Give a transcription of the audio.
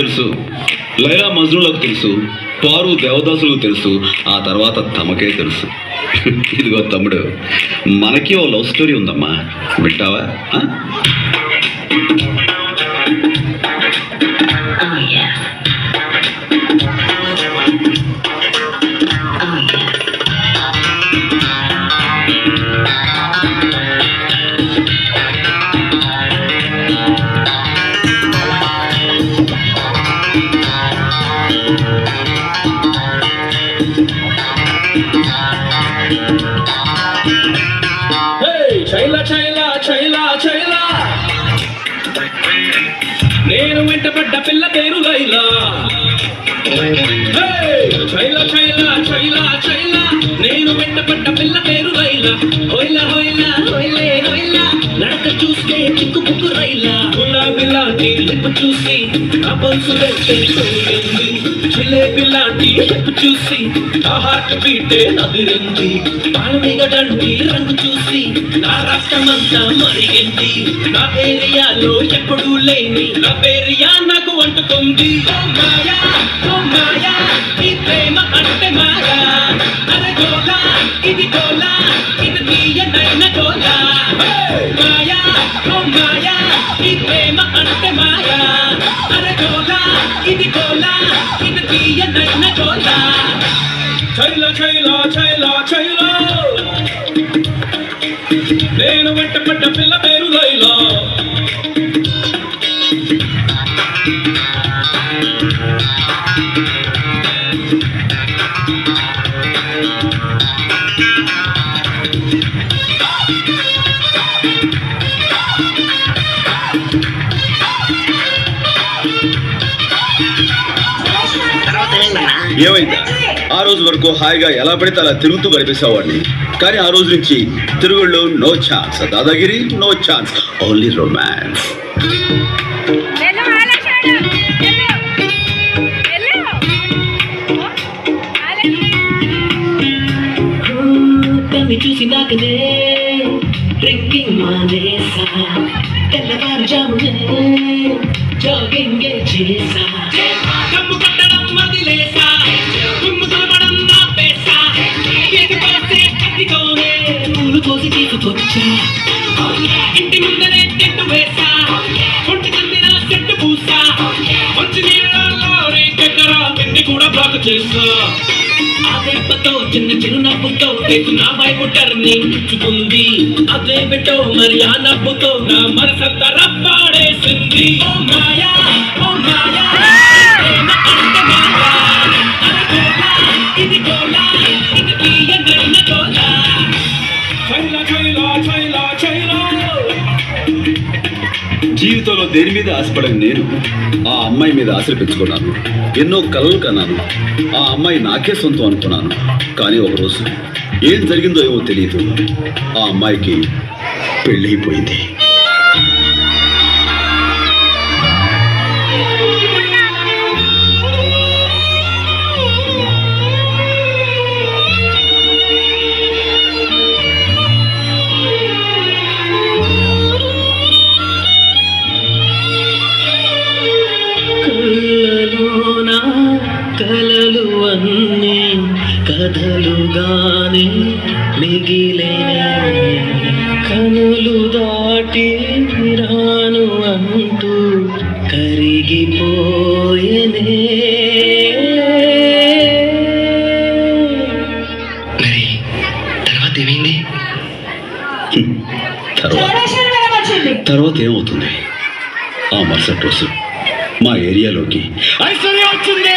తెలుసు, లైలా మజ్నులకు తెలుసు, పారు దేవదాసులకు తెలుసు, ఆ తర్వాత తమకే తెలుసు. ఇదిగో తమ్ముడు, మనకి ఓ లవ్ స్టోరీ ఉందమ్మా, వింటావా? నేను వెంటపడ్డ పిల్ల పేరు లైలా. చైలా చైలా చైలా చైలా, నేను వెంటపడ్డ పిల్ల పేరు లైలా. హోయిలా హోయిలా హోయిలే హోయిలా, నడక చూస్తే చిక్కు పుక్కు రైలా. గులాబీ లాంటి లిప్పు చూసి నా పల్సు తెలిసింది, జిలేబీ లాంటి లిప్పు చూసి నా హార్ట్ బీటే నదిరింది. పాలమీగడంటి రంగు చూసి నా రాష్ట్రమంతా మరిగింది. నా ఏరియాలో ఎప్పుడూ లేని నా పేరియా నాకు అంటుకుంది. ఓ మాయా ఓ మాయా, ఈ ప్రేమ అంటే మాయా. అరే గోలా ఇది గోలా, ఇది తీయనైన గోలా. మాయా ఓ మాయా, ఈ ప్రేమ అంటే మాయా. అరే గోలా ఇది గోలా, ఇది తీయనైన గోలా. చైలా చైలా చైలా చైలా, నేను వెంటపడ్డ పిల్ల పేరు లైలా. ఏమైందా? ఆ రోజు వరకు హాయిగా ఎలా పడితే అలా తిరుగుతూ గడిపేసేవాడిని, కానీ ఆ రోజు నుంచి తిరుగుళ్ళు నో ఛాన్స్, దాదాగిరి నో ఛాన్స్, ఓన్లీ రొమాన్స్. చూసినాకనే డ్రింకింగ్ మానేసా, తెల్లవారుజామునే జాగింగ్ చేసా. కమ్ము కొట్టడం వదిలేసా, తుమ్ము తులపడం ఆపేసా. ఏది పోస్తే కత్తితోనే పూలు కోసి తీసుకొచ్చా. ఇంటి ముందరే టెంటు వేసా, ఒంటి కందిన చెట్టు పూసా. మంచి నీళ్ళలో రేకెక్కరా తిండి కూడా బ్లాక్ చేసా. ఆ దెబ్బతో చిన్న చిరునవ్వుతో నా వైపు టర్నింగ్ ఇచ్చుకుంది. అదే బిడ్డో మరి ఆ నవ్వుతో నా మనసంతా రప్పాడేసింది. ఓ మాయా ఓ మాయా, అంటే మాయా. ఇది గోలా ఇది తీయనైన గోలా. చైలా చైలా చైలా చైలా. జీవితంలో దేని మీద ఆశపడని నేను ఆ అమ్మాయి మీద ఆశలు పెంచుకున్నాను, ఎన్నో కలలు కన్నాను. ఆ అమ్మాయి నాకే సొంతం అనుకున్నాను, కానీ ఒకరోజు ఏం జరిగిందో ఏమో తెలియదు, ఆ అమ్మాయికి పెళ్ళైపోయింది. కలలు అన్నీ కథలుగానే మిగిలే, కనులు దాటి రాను అంటూ కరిగిపోయేనే. మరి తర్వాత ఏమైంది? తర్వాత ఏమవుతుంది? ఆ మరుసటి రోజు మా ఏరియాలోకి ఐశ్వర్య వచ్చింది.